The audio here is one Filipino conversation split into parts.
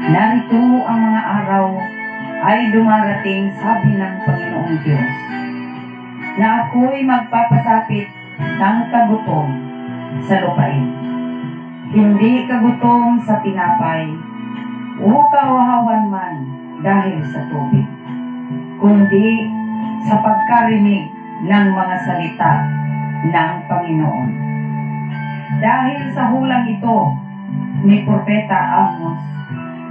Narito ang mga araw ay dumarating, sabi ng Panginoong Diyos, na ako'y magpapasapit ng kagutom sa lupain. Hindi kagutom sa tinapay o kawahawan man dahil sa tubig, kundi sa pagkarinig ng mga salita ng Panginoon. Dahil sa hulang ito ni Propeta Amos,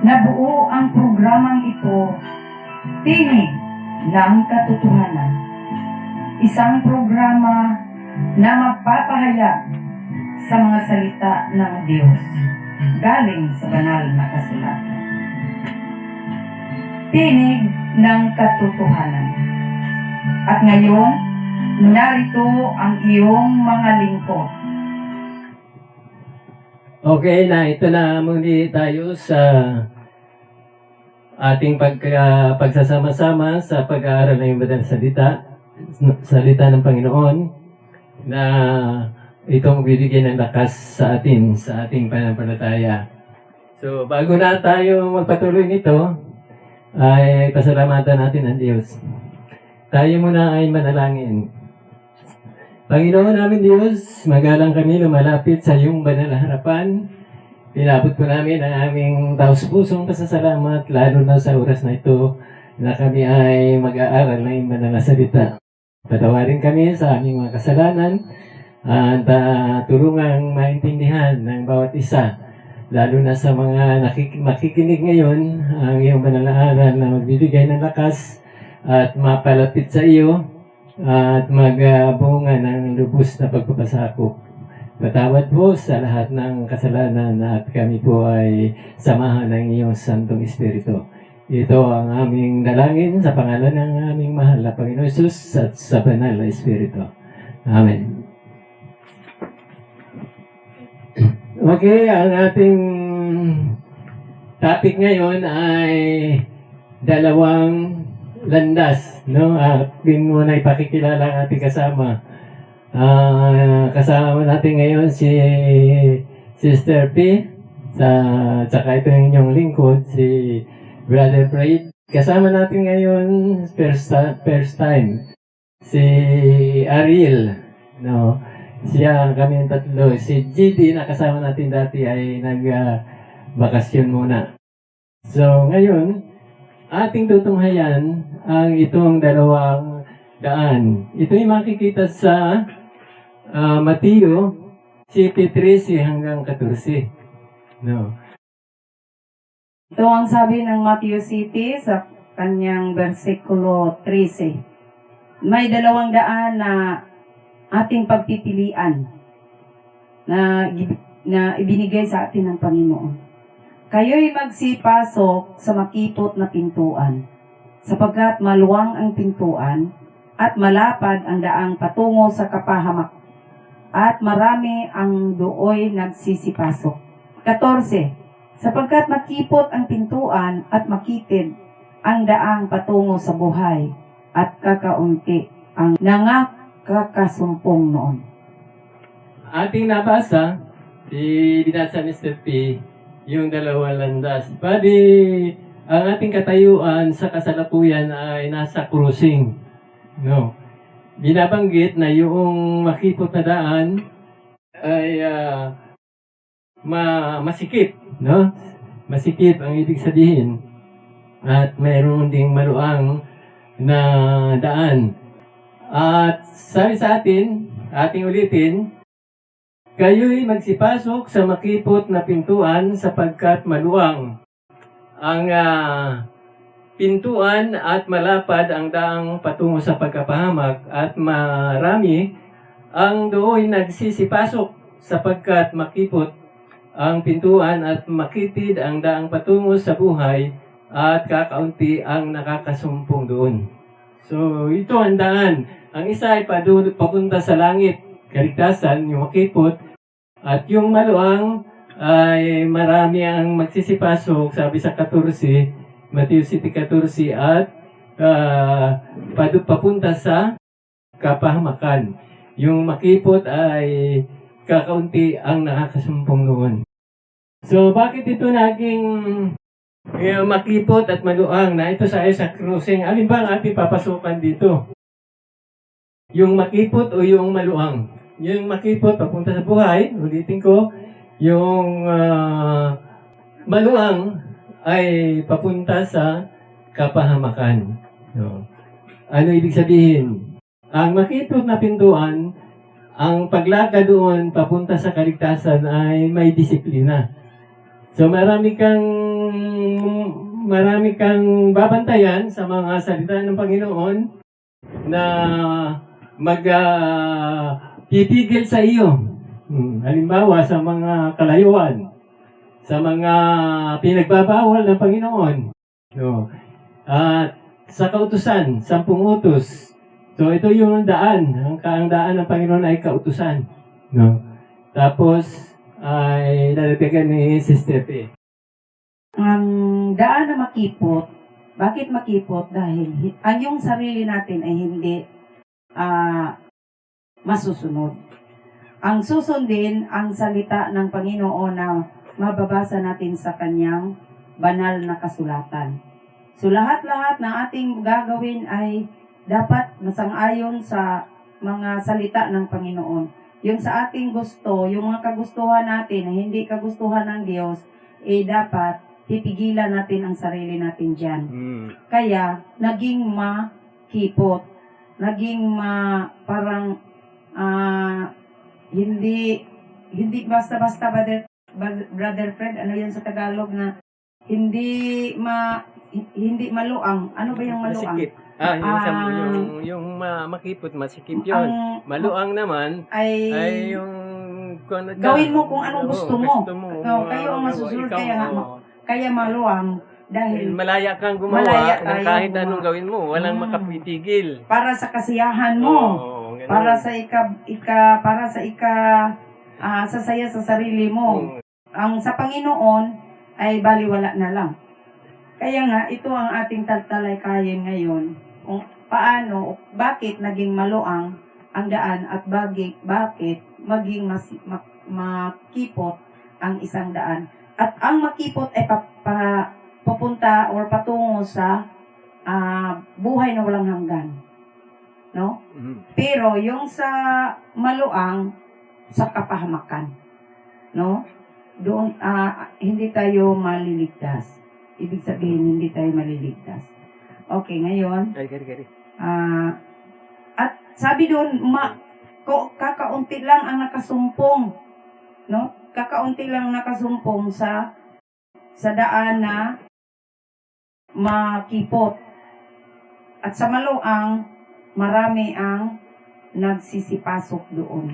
nabuo ang programang ito, Tinig ng Katotohanan. Isang programa na magpapahayag sa mga salita ng Diyos galing sa banal na kasulatan. Tinig ng Katotohanan. At ngayon, narito ang iyong mga lingkod. Okay na, ito na muli tayo sa ating pagsasama-sama sa pag-aaral ng banal na salita ng Panginoon, na itong bibigyan ng lakas sa atin, sa ating pananampalataya. So, bago na tayo magpatuloy nito, ay pasalamatan natin ang Diyos. Tayo muna ay manalangin. Panginoon namin Diyos, magalang kami lumalapit sa iyong banal na harapan. Pinabot po namin ang aming taos-pusong pasasalamat, lalo na sa oras na ito na kami ay mag-aaral ng banal na salita. Patawarin kami sa aming mga kasalanan at tulungang maintindihan ng bawat isa, lalo na sa mga makikinig ngayon, ang iyong banal na aral na magbibigay ng lakas at mapalapit sa iyo at magbunga ng lubos na pagpapasakop. Patawad po sa lahat ng kasalanan at kami po ay samahan ng iyong Santong Espiritu. Ito ang aming dalangin sa pangalan ng aming mahal na Panginoon Jesus at sa banal na Espiritu. Amen. Okay, ang ating topic ngayon ay dalawang landas, no? Ating muna ipakikilala ang ating kasama. Kasama natin ngayon si Sister P, tsaka ito yung inyong lingkod, si Brother Praid. Kasama natin ngayon first time si Ariel, no? Siya, kami yung tatlo. Si GD na kasama natin dati ay nag-bakasyon muna. So ngayon, ating tutunghayan ang itong dalawang daan. Ito yung makikita sa Mateo City 13 hanggang 14. No. Ito ang sabi ng Matthew City sa kanyang versikulo 13. May dalawang daan na ating pagpipilian na ibinigay sa atin ng Panginoon. Kayo'y magsipasok sa makipot na pintuan, sapagkat maluwang ang pintuan at malapad ang daang patungo sa kapahamak, at marami ang dooy nagsisipasok. 14. Sapagkat makipot ang pintuan at makitid ang daang patungo sa buhay, at kakaunti ang kakasumpong noon. Ating nabasa, binasa ni Mr. P, yung dalawang landas. Bali, ang ating katayuan sa kasalukuyan ay nasa cruising. No. Binabanggit na yung makipot na daan ay masikip, no? Masikip ang ibig sabihin. At mayroon ding maluang na daan. At sabi sa atin, ating ulitin, kayo'y magsipasok sa makipot na pintuan sapagkat maluwang ang pintuan at malapad ang daang patungo sa pagkapahamak, at marami ang dooy nagsisipasok sapagkat makipot ang pintuan at makitid ang daang patungo sa buhay, at kakaunti ang nakakasumpong doon. So ito ang daan. Ang isa ay papunta sa langit, kaligtasan, yung makipot, at yung maluang ay marami ang magsisipasok, sabi sa 14, Matthew City 14, at papunta sa kapahamakan. Yung makipot ay kakaunti ang nakakasumpong noon. So, bakit ito naging makipot at maluang na ito sa cruising? Alin ba ang ating papasukan dito? Yung makipot o yung maluang? Yung makipot, papunta sa buhay, ulitin ko, yung maluang ay papunta sa kapahamakan. No. Ano ibig sabihin? Ang makipot na pintuan, ang paglakad doon papunta sa kaligtasan ay may disiplina. So marami kang babantayan sa mga salita ng Panginoon na titigil sa iyo. Halimbawa sa mga kalayuan, sa mga pinagbabawal ng Panginoon. No. At sa kautusan, 10 utos. So ito yung daan. Ang daan ng Panginoon ay kautusan. No. Tapos ay nalagyan ni Sister P. Ang daan na makipot, bakit makipot? Dahil ang yung sarili natin ay hindi masusunod. Ang susundin ang salita ng Panginoon na mababasa natin sa kanyang banal na kasulatan. So lahat-lahat ng ating gagawin ay dapat masang-ayon sa mga salita ng Panginoon. Yung sa ating gusto, yung mga kagustuhan natin na hindi kagustuhan ng Diyos, dapat pipigilan natin ang sarili natin dyan. Kaya, naging makipot. Naging parang hindi basta-basta brother Fred, ano yan sa Tagalog na hindi maluang. Ano ba yung maluang? Masikip. Yung makipot, masikip yun. Maluang naman ay yung gawin mo kung anong gusto mo. Kayo ang masusunod, kaya maluang. Dahil malaya kang gumawa ng kahit anong gawin mo, walang makapitigil. Para sa kasiyahan mo, para sa sasaya sa sarili mo. Ang sa Panginoon ay baliwala na lang. Kaya nga, ito ang ating tatalakayin ngayon. Kung paano, bakit naging maluang ang daan at bakit maging makipot ang isang daan. At ang makipot ay papunta or patungo sa buhay na walang hanggan. No? Pero yung sa maluang, sa kapahamakan. No? Doon, hindi tayo maliligtas. Ibig sabihin, hindi tayo maliligtas. Okay, ngayon. At sabi doon, kakaunti lang ang nakasumpong. No? Kakaunti lang nakasumpong sa daan na makipot. At sa maluang, marami ang nagsisipasok doon.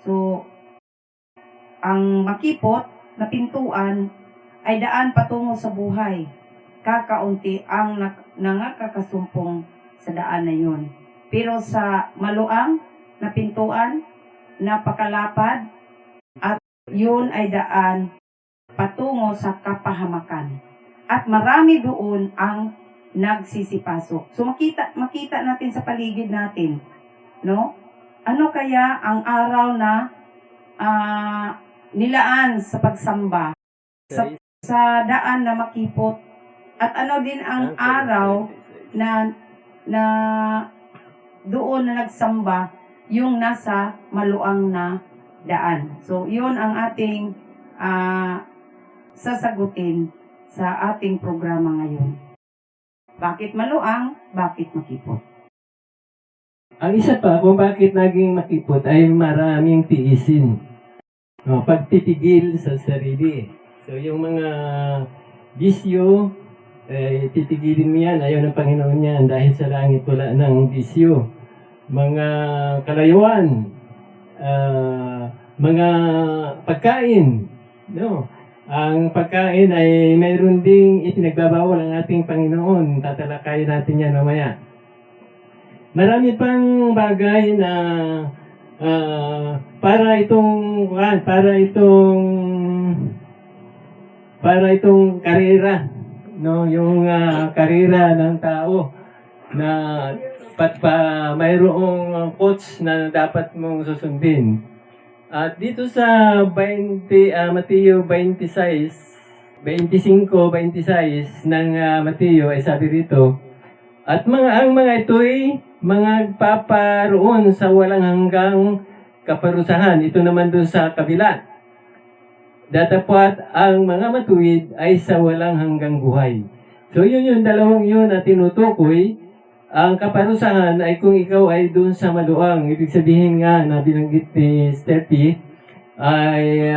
So, ang makipot na pintuan ay daan patungo sa buhay. Kakaunti ang nakakasumpong sa daan na yun. Pero sa maluang na pintuan, napakalapad, at yun ay daan patungo sa kapahamakan. At marami doon ang nagsisipasok. So makita natin sa paligid natin, no? Ano kaya ang araw na nilaan sa pagsamba sa daan na makipot, at ano din ang araw na doon na nagsamba yung nasa maluang na daan. So yun ang ating sasagutin sa ating programa ngayon. Bakit maluang? Bakit makipot? Ang isa pa kung bakit naging makipot ay maraming tiisin. Pagtitigil sa sarili. So yung mga bisyo, titigilin mo yan. Ayaw ng Panginoon yan dahil sa langit wala ng bisyo. Mga kalayuan, mga pagkain. No? Ang pagkain ay mayroon ding ipinagbabawal ang ating Panginoon. Tatalakayin natin yan mamaya. Marami pang bagay na para itong karera, no, yung karera ng tao na mayroong coach na dapat mong susundin. At dito sa 20, Mateo 25, 26 ng Mateo ay sabi rito, at ang mga ito'y mga paparoon sa walang hanggang kaparusahan. Ito naman doon sa kabila. Datapwat ang mga matuwid ay sa walang hanggang buhay. So yun yung dalawang yun na tinutukoy. Ang kaparusahan ay kung ikaw ay doon sa maluang. Ibig sabihin nga na binanggit ni Steffi, ay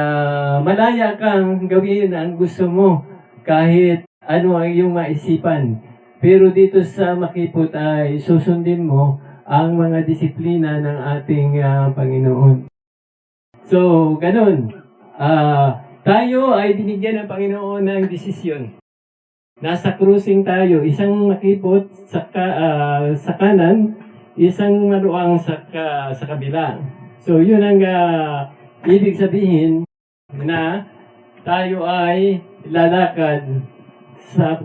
malaya kang gawin ang gusto mo kahit ano ang iyong maisipan. Pero dito sa Makipot ay susundin mo ang mga disiplina ng ating Panginoon. So, ganun. Tayo ay binigyan ng Panginoon ng desisyon. Nasa cruising tayo, isang makipot sa kanan, isang maluang sa kabila. So, yun ang ibig sabihin na tayo ay lalakad sa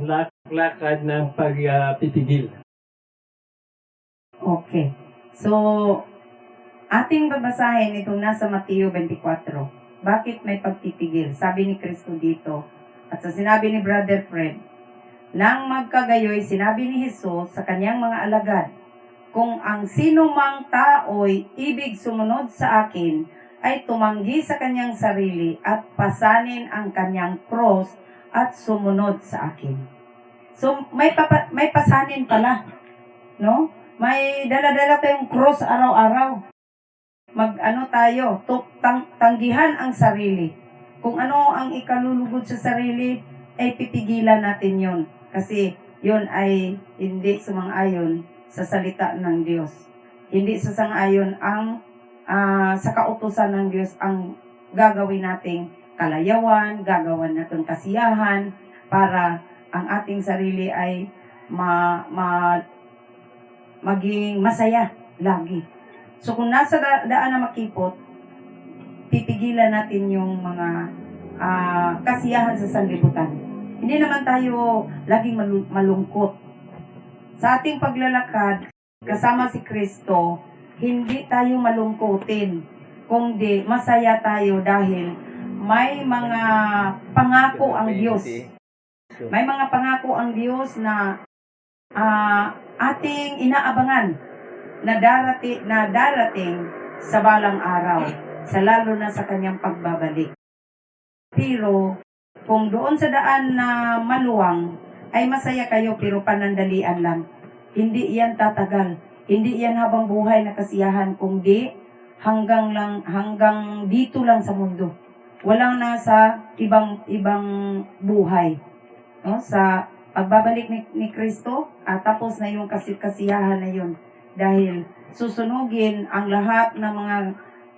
lakad ng pagpipigil. Okay. So, ating babasahin itong nasa Mateo 24. Bakit may pagpipigil? Sabi ni Kristo dito, at sa sinabi ni Brother Fred, nang magkagayoy, sinabi ni Jesus sa kanyang mga alagad, kung ang sino mang tao'y ibig sumunod sa akin, ay tumanggi sa kanyang sarili at pasanin ang kanyang cross at sumunod sa akin. So, may pasanin pala, no? May dala-dala tayong cross araw-araw. Tanggihan ang sarili. Kung ano ang ikalulugod sa sarili, ay pipigilan natin yon. Kasi yon ay hindi sumang-ayon sa salita ng Diyos. Hindi sasang-ayon ang sa kautusan ng Diyos ang gagawin nating kalayawan, gagawin nating kasiyahan para ang ating sarili ay maging masaya lagi. So kung nasa daan na makipot, pipigilan natin yung mga kasiyahan sa sanlibutan. Hindi naman tayo laging malungkot. Sa ating paglalakad, kasama si Kristo, hindi tayo malungkutin, kundi masaya tayo dahil may mga pangako ang Diyos. May mga pangako ang Diyos na ating inaabangan na darating sa balang araw, sa lalo na sa kanyang pagbabalik. Pero kung doon sa daan na maluwang ay masaya kayo pero panandalian lang, hindi iyan tatagal. Hindi iyan habang buhay na kasiyahan, kundi hanggang dito lang sa mundo. Walang nasa ibang buhay. No? Sa pagbabalik ni Kristo, tapos na yung kasiyahan na yun. Dahil susunugin ang lahat ng mga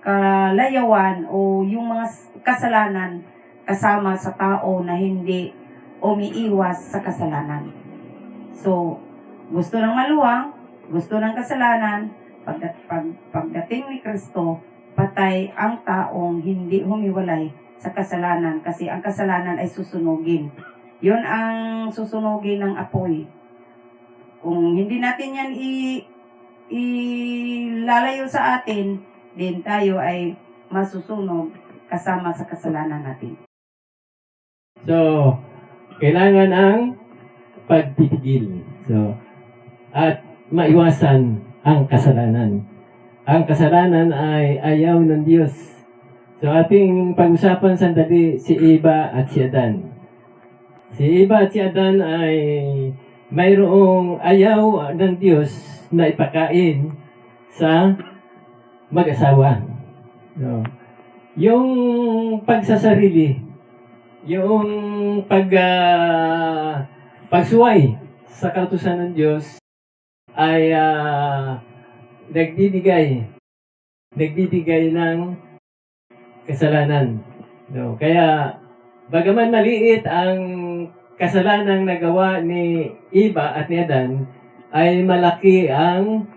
kalayawan o yung mga kasalanan kasama sa tao na hindi umiiwas sa kasalanan. So, gusto ng maluwang, gusto ng kasalanan, pagdating ni Kristo, patay ang taong hindi humiwalay sa kasalanan kasi ang kasalanan ay susunugin. Yun ang susunugin ng apoy. Kung hindi natin yan ilalayo sa atin, din tayo ay masusunog kasama sa kasalanan natin. So, kailangan ang pagpipigil. So, at maiwasan ang kasalanan. Ang kasalanan ay ayaw ng Diyos. So, ating pag-usapan sandali si Eva at si Adan. Si Eva at si Adan ay mayroong ayaw ng Diyos na ipakain sa mag-asawa. So, yung pagsasarili, yung pagsuway sa kautusan ng Diyos ay nagbibigay ng kasalanan. No? Kaya, bagaman maliit ang kasalanang nagawa ni Eva at ni Adan, ay malaki ang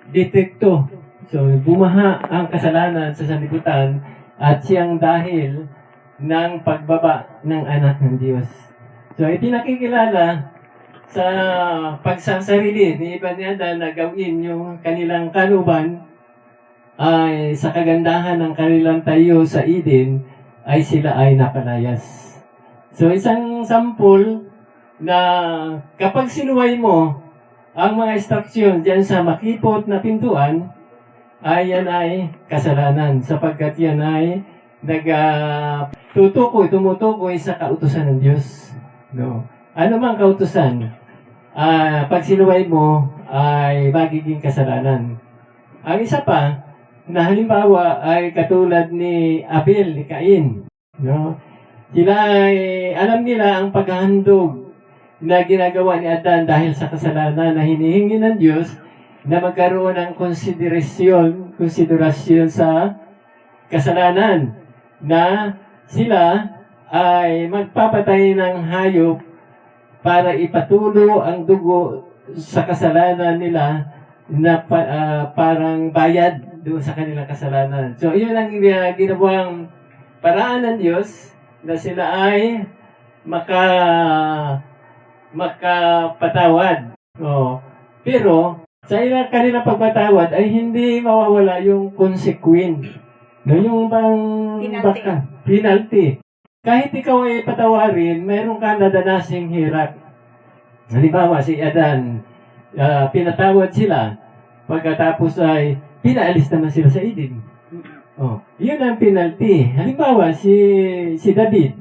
detekto. So, bumaha ang kasalanan sa sanlibutan at siyang dahil ng pagbaba ng anak ng Diyos. So, ipinakikilala sa pagsasarili ni Eva ni Adan na gawin yung kanilang kanuban ay sa kagandahan ng kanilang tayo sa Eden, ay sila ay napalayas. So isang sampul na kapag sinuway mo ang mga instruction diyan sa makipot na pintuan, ay yan ay kasalanan sapagkat yan ay tumutukoy sa kautusan ng Diyos. No. Ano mang kautusan, pag sinuway mo ay magiging kasalanan. Ang isa pa na halimbawa ay katulad ni Abel, ni Cain. No? Sila ay alam nila ang paghahandog na ginagawa ni Adan dahil sa kasalanan na hinihingi ng Diyos na magkaroon ng konsiderasyon sa kasalanan na sila ay magpapatay ng hayop para ipatulo ang dugo sa kasalanan nila na parang bayad doon sa kanilang kasalanan. So, iyon ang ginawang paraan ng Diyos na sila ay makapatawad. Pero, sa kanilang pagpatawad ay hindi mawawala yung consequence. No, yung penalty. Kahit ikaw ay patawarin, mayroon ka nadanasing hirap. Halimbawa, si Adan, pinatawad sila. Pagkatapos ay pinaalis naman sila sa Eden. Yun ang penalty. Halimbawa, si David.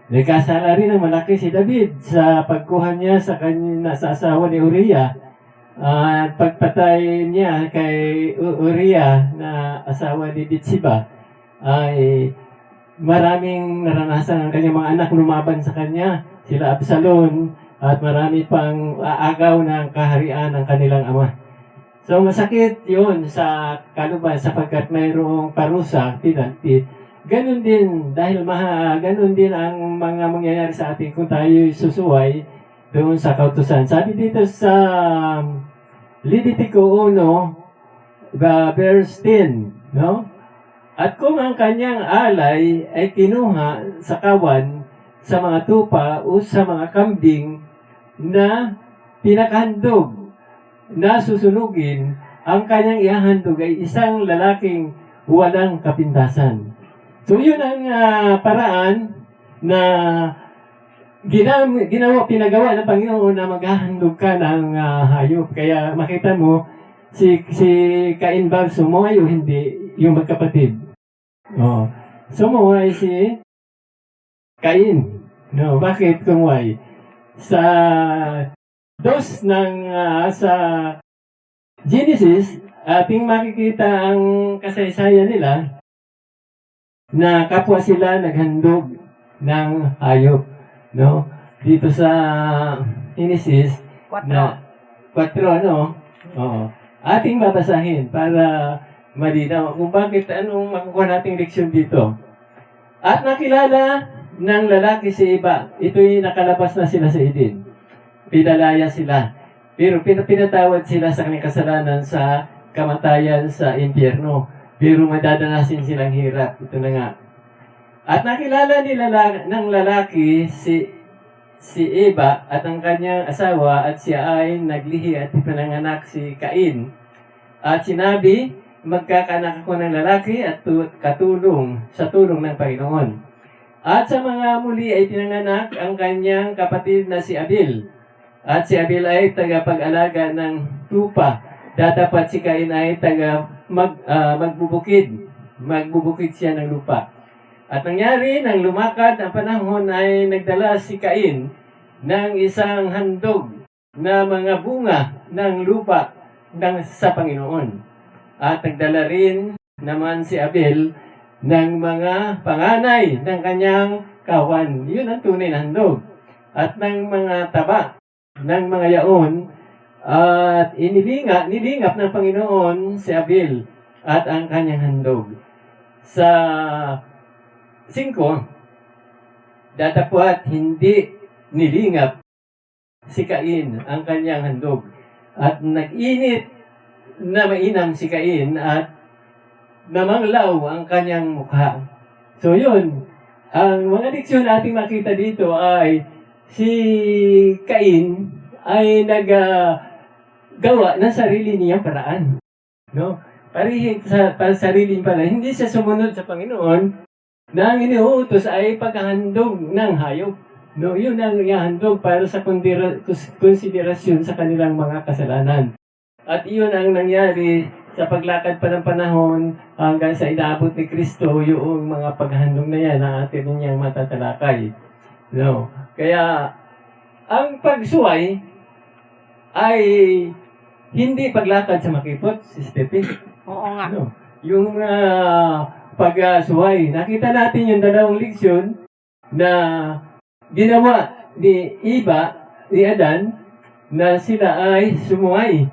Nagkasala rin ng malaki si David sa pagkuha niya sa asawa ni Uriah. At pagpatay niya kay Uriah na asawa ni Bathsheba ay maraming naranasan ang kanyang mga anak lumaban sa kanya. Sila Absalom at marami pang aagaw ng kaharian ng kanilang ama. So masakit yun sa kaluban sapagkat mayroong parusa, penalty. Ganun din, ganun din ang mga mangyayari sa atin kung tayo susuway doon sa kautusan. Sabi dito sa Levitico 1, verse 10, no? At kung ang kanyang alay ay kinuha sa kawan, sa mga tupa o sa mga kambing na pinakahandog na susunugin, ang kanyang ihahandog ay isang lalaking walang kapintasan. So yun ang paraan na pinagawa ng Panginoon na maghahandog ka ng hayop. Kaya makita mo, si Cain ba sumuway o hindi, yung magkapatid. Sumuway si Cain. No, bakit sumuway? Sa sa Genesis, ating makikita ang kasaysayan nila na kapwa sila naghandog ng hayop. No? Dito sa Genesis 4, no? Ating babasahin para malinaw kung bakit anong makukuha nating leksyon dito. At nakilala ng lalaki si Eva. Ito'y nakalabas na sila sa Eden. Pinalaya sila. Pero pinatawad sila sa kanilang kasalanan sa kamatayan sa impyerno. Pero madadanasin silang hirap. Ito na nga. At nakilala ng lalaki si Eva at ang kanyang asawa at siya ay naglihi at ipinanganak si Cain. At sinabi, magkakanak ako ng lalaki at katulong sa tulong ng Panginoon. At sa mga muli ay pinanganak ang kanyang kapatid na si Abel. At si Abel ay tagapag-alaga ng tupa. Datapat si Cain ay magbubukid. Magbubukid siya ng lupa. At nangyari, nang lumakad ang panahon ay nagdala si Cain ng isang handog na mga bunga ng lupa sa Panginoon. At nagdala rin naman si Abel ng mga panganay ng kanyang kawan. Yun ang tunay na handog. At ng mga taba ng mga yaon. At nilingap ng Panginoon si Abel at ang kanyang handog. Sa 5, datapwat hindi nilingap si Cain ang kanyang handog. At nag-init na mainam si Cain at namanglaw ang kanyang mukha. So yun, ang mga leksyon na ating makita dito ay si Cain ay naggawa ng sarili niyang paraan. No? para sarili pala, hindi siya sumunod sa Panginoon, na ang iniuutos ay paghahandog ng hayop. No, yun ang ihahandog para sa konsiderasyon sa kanilang mga kasalanan. At iyon ang nangyari sa paglakad pa ng panahon hanggang sa inaabot ni Kristo yung mga paghahandog na yan na atin niyang matatalakay. No. Kaya, ang pagsuway ay hindi paglakad sa makipot, si Stephen. Oo nga. No. Yung pagsuway, nakita natin yung dalawang leksyon na ginawa ni Adan, na sila ay sumuway.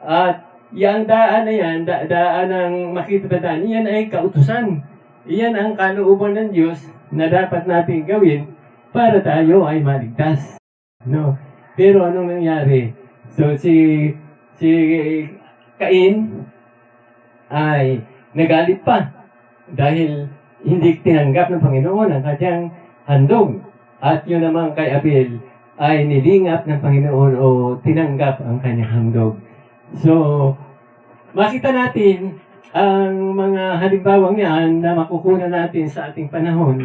At yung daan na yan, daan ng makipagdaan, yan ay kautusan. Iyan ang kalooban ng Diyos na dapat natin gawin para tayo ay maligtas. No? Pero anong nangyari? So si Cain ay nagalit pa dahil hindi tinanggap ng Panginoon ang kanyang handog. At yun naman kay Abel ay nilingap ng Panginoon o tinanggap ang kanyang handog. So, makita natin ang mga halimbawang yan na makukuha natin sa ating panahon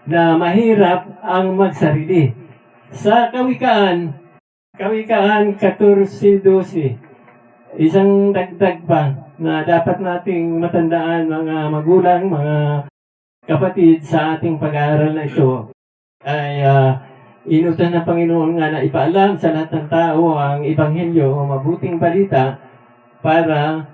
na mahirap ang magsarili. Sa Kawikaan 14:12, isang dagdag pa na dapat nating matandaan mga magulang, mga kapatid sa ating pag-aaral na ito ay inutos ng Panginoon nga na ipaalam sa lahat ng tao ang Ebanghelyo o mabuting balita para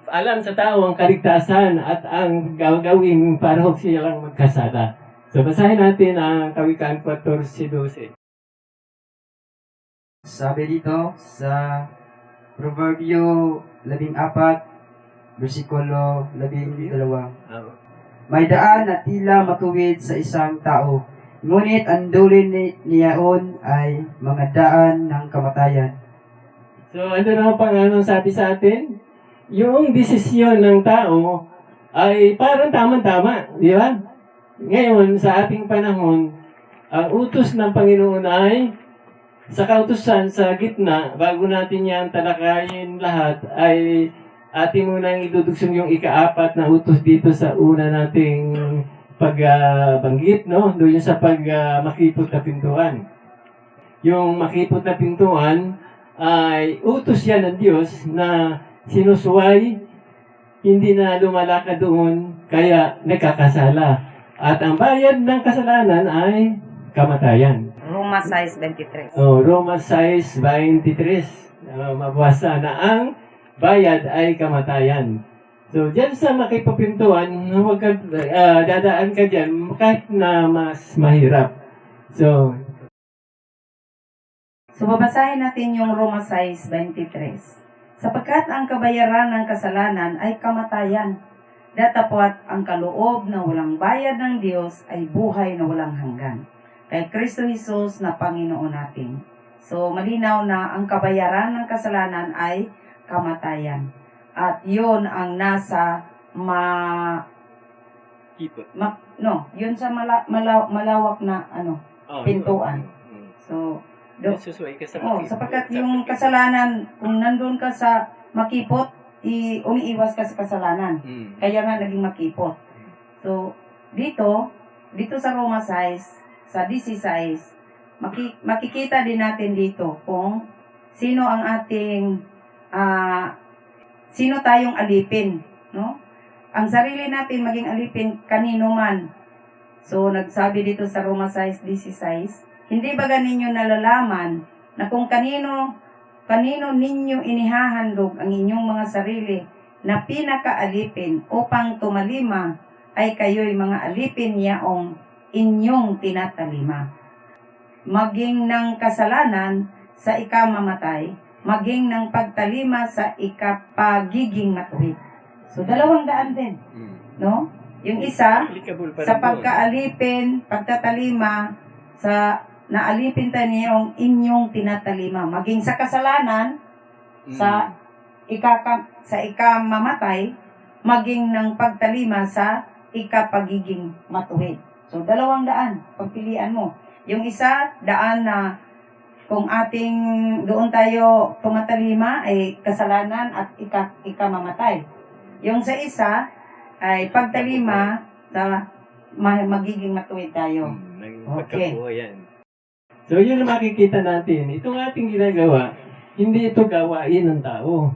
alam sa tao ang kaligtasan at ang gagawin para silang magkasala. So basahin natin ang Kawikaan 14:12. Sabi dito sa Proverbio 14, versikulo 12. May daan na tila matuwid sa isang tao, ngunit ang dulin niyaon ay mga daan ng kamatayan. So ano na pang anong sabi sa atin? Yung desisyon ng tao ay parang tama-tama, di ba? Ngayon, sa ating panahon, ang utos ng Panginoon ay sa kautusan sa gitna, bago natin yan talakayin lahat, ay ating munang idudugsong yung ika-4 na utos dito sa una nating pagbanggit, no? Doon yung sa makipot na pintuan. Yung makipot na pintuan ay utos yan ng Diyos na sinusuway, hindi na lumalakad doon, kaya nagkakasala. At ang bayad ng kasalanan ay kamatayan. Roma 6:23. Roma 6:23. Mabasa na ang bayad ay kamatayan. So, dyan sa makipapintuan, huwag ka, dadaan ka dyan kahit na mas mahirap. So, babasahin natin yung Roma 6:23. Sapagkat ang kabayaran ng kasalanan ay kamatayan, datapwat ang kaloob na walang bayad ng Diyos ay buhay na walang hanggan. Kay Kristo Jesus na Panginoon natin. So, malinaw na ang kabayaran ng kasalanan ay kamatayan. At yun ang nasa yun sa malawak na pintuan. So, susuway ka sa sapagkat yung kasalanan, kung nandun ka sa makipot, umiiwas ka sa kasalanan. Kaya nga naging makipot. So, dito sa Roma 6, sa 16, makikita din natin dito kung sino ang ating sino tayong alipin, no? Ang sarili natin maging alipin kanino man. So nagsabi dito sa Roma 6:16, hindi ba ninyo nalalaman na kung kanino ninyo inihahandog ang inyong mga sarili na pinakaalipin upang tumalima ay kayo'y mga alipin yaong inyong tinatalima. Maging ng kasalanan sa ikamamatay, maging ng pagtalima sa ikapagiging matuwid. So, 200 din. No? Yung isa, sa pagkaalipin, pagtatalima, sa naalipin tayo niyong inyong tinatalima. Maging sa kasalanan, sa ikamamatay, maging ng pagtalima sa ikapagiging matuwid. So, 200. Pagpilian mo. Yung isa, daan na kung ating doon tayo tumatalima ay kasalanan at ikamamatay. Yung sa isa ay pagtalima na magiging matuwid tayo. Okay. So yun ang makikita natin. Itong ating ginagawa, hindi ito gawain ng tao.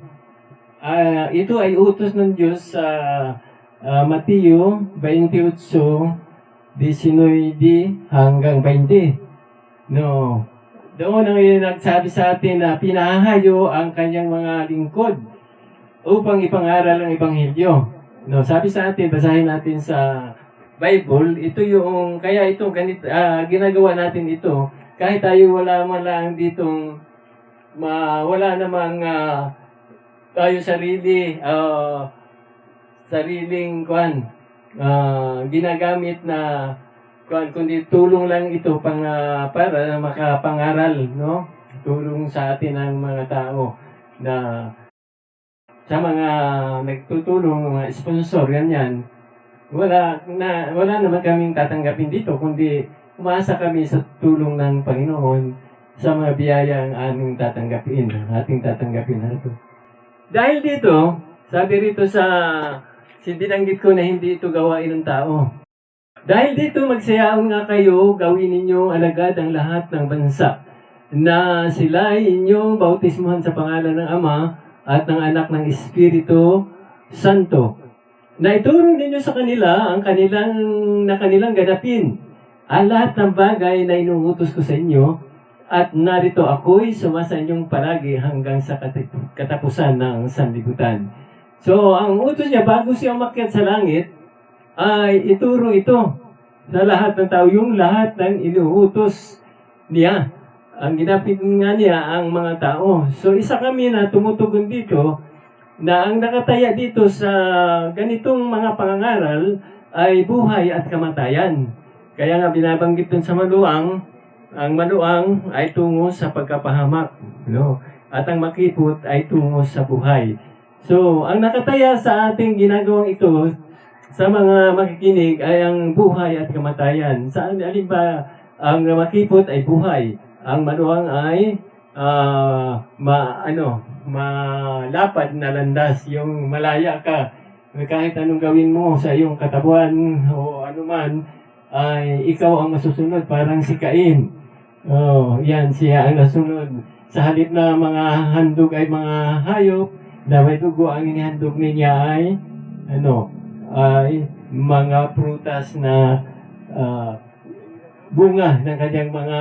Ito ay utos ng Diyos sa Mateo 28:19 hanggang 20. No. Doon ang nagsabi sa atin na pinahahayo ang kanyang mga lingkod upang ipangaral ang Ebanghelyo. No, sabi sa atin, basahin natin sa Bible, ito yung, kaya ito, ginagawa natin ito, kahit tayo wala man lang ditong, wala namang tayo sariling ginagamit na kundi tulong lang ito para makapangaral, no? Tulong sa atin ang mga tao na sa mga nagtutulong, mga sponsor, ganyan. Wala naman kaming tatanggapin dito, kundi umasa kami sa tulong ng Panginoon sa mga biyaya ang ating tatanggapin na ito. Dahil dito, sabi rito binanggit ko na hindi ito gawain ng tao. Dahil dito, magsayaon nga kayo, gawin ninyong alagad ang lahat ng bansa, na sila ay inyong bautismuhan sa pangalan ng Ama at ng Anak ng Espiritu Santo, na ituro ninyo sa kanila ang kanilang ganapin ang lahat ng bagay na inuutos ko sa inyo, at narito ako'y sumasa inyong palagi hanggang sa katapusan ng sanlibutan. So, ang utos niya bago siya umakyat sa langit, ay ituro ito sa lahat ng tao, yung lahat ng inuutos niya. Ang ginapit nga niya ang mga tao. So, isa kami na tumutugon dito na ang nakataya dito sa ganitong mga pangangaral ay buhay at kamatayan. Kaya nga binabanggit dun sa maluang, ang maluang ay tungo sa pagkapahamak, no? At ang makipot ay tungo sa buhay. So, ang nakataya sa ating ginagawang ito sa mga makikinig ay ang buhay at kamatayan. Alin ba ang makipot ay buhay, ang maluwang ay malapad na landas, yung malaya ka. Kahit anong gawin mo sa iyong katawan o anuman, ay ikaw ang masusunod, parang si Cain. Yan, siya ang nasunod. Sa halip na mga handog ay mga hayop, na may dugo, ang inihandog niya ay mga prutas na bunga ng kanyang mga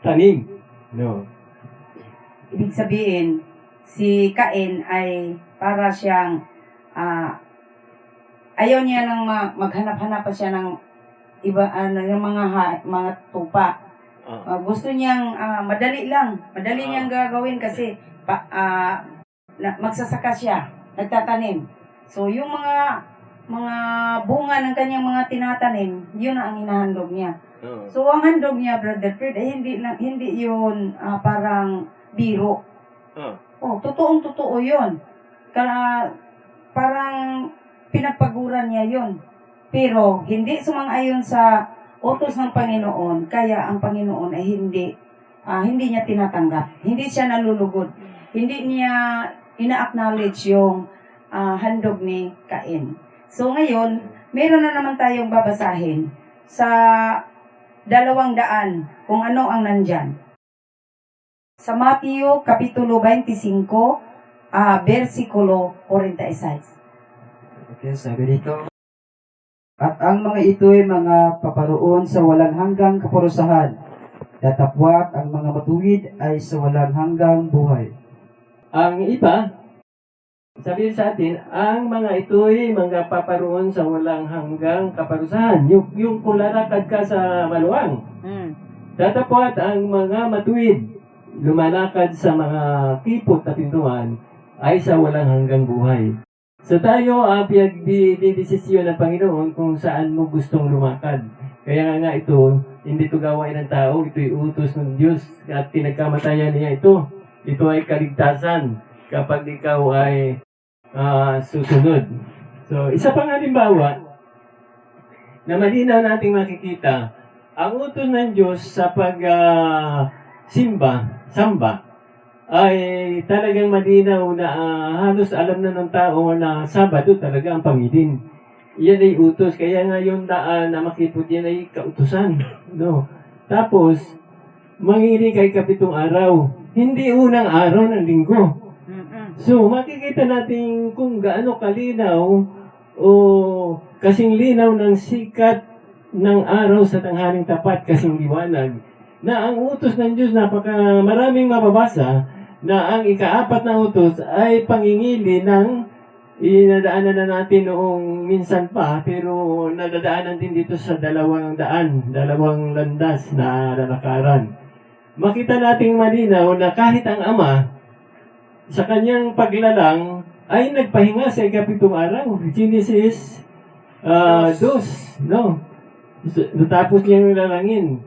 tanim. No. Ibig sabihin, si Cain ay para siyang ayaw niya nang maghanap-hanap pa siya ng iba ng mga tupa. Gusto niyang madali niyang gagawin kasi magsasaka siya, nagtatanim. So yung mga bunga ng kanyang mga tinatanim, yun ang hinahandog niya. So ang handog niya, Brother Fred, ay hindi yun parang biro. Totoong-totoo yun. Parang pinagpaguran niya yun. Pero hindi sumang-ayon sa utos ng Panginoon, kaya ang Panginoon ay hindi niya tinatanggap. Hindi siya nalulugod. Hindi niya ina-acknowledge yung handog ni Cain. So ngayon, meron na naman tayong babasahin sa 200 kung ano ang nandyan. Sa Mateo Kapitulo 25, versikulo 46. Okay, sabi dito. At ang mga ito ay mga paparoon sa walang hanggang kaparusahan. Datapwat ang mga matuwid ay sa walang hanggang buhay. Ang iba, sabihin sa atin, ang mga ito ay mga paparoon sa walang hanggang kaparusahan. Yung kung lalakad ka sa maluwang, datapwat ang mga matuwid, lumalakad sa mga kipot na pintuan, ay sa walang hanggang buhay. So tayo ang pinagdidesisyon ng Panginoon kung saan mo gustong lumakad. Kaya nga ito, hindi ito gawain ng tao, ito'y utos ng Diyos at pinagkamatayan niya ito. Ito ay kaligtasan kapag ikaw ay susunod. So, isa pang halimbawa na malinaw nating makikita, ang utos ng Diyos sa samba, ay talagang malinaw na halos alam na ng tao na Sabado talaga ang pamilin. Yan ay utos. Kaya nga yung daan na makipot yan ay kautusan. No? Tapos, manginig kay kapitong araw. Hindi unang araw ng linggo. So, makikita natin kung gaano kalinaw o kasing linaw ng sikat ng araw sa tanghaling tapat, kasing liwanag, na ang utos ng Diyos, maraming mababasa, na ang ika-4 na utos ay pangingili ng inadaanan na natin noong minsan pa, pero nadadaanan din dito sa dalawang landas na lalakaran. Makita nating malinaw na kahit ang Ama, sa kanyang paglalang, ay nagpahinga sa ikapitong araw. Genesis 2, no? Natapos niyang lalangin.